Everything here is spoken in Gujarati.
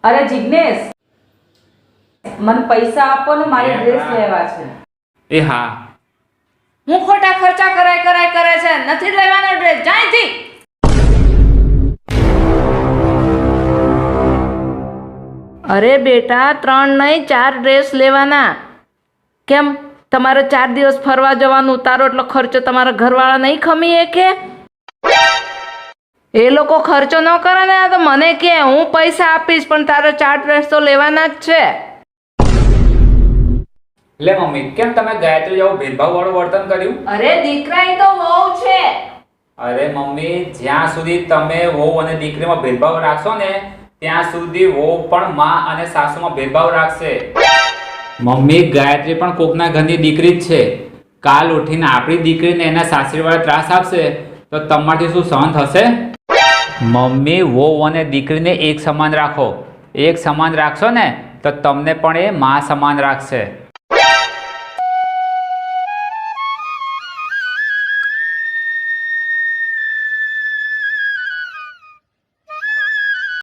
અરે જિગ્નેશ, મને પૈસા આપો ને, મારે ડ્રેસ લેવા છે. એ હા. હું ખોટા ખર્ચા કરાય કરે છે, નથી લેવાનો ડ્રેસ, જાયથી. અરે બેટા, 3 નહીં 4 ડ્રેસ લેવાના. કેમ તમારે 4 દિવસ ફરવા જવાનું ઉતારો એટલો ખર્ચો તમારા ઘરવાળા નહીં ખમીએ કે? એ લોકો ખર્ચો ન કરે ને તો મને કે હું પૈસા આપીશ, પણ તારે 4 ડ્રેસ તો લેવાના જ છે. લે મમ્મી, કેમ તમે ગાયત્રી જેવું ભેદભાવ વાળું વર્તન કર્યું? અરે દીકરા, એ તો વહુ છે. અરે મમ્મી, જ્યાં સુધી તમે વહુ અને દીકરીમાં ભેદભાવ રાખશો ને ત્યાં સુધી વહુ પણ માં અને સાસુમાં ભેદભાવ રાખશે. મમ્મી, ગાયત્રી પણ કોકના ઘરની દીકરી જ છે. કાલ ઉઠીને આપણી દીકરીને એના સાસરીવાળા ત્રાસ આપશે તો તમારથી શું સહન થશે? મમ્મી, વહુ અને દીકરીને એક સમાન રાખો. એક સમાન રાખશો ને તો તમને પણ એ માં સમાન રાખશે.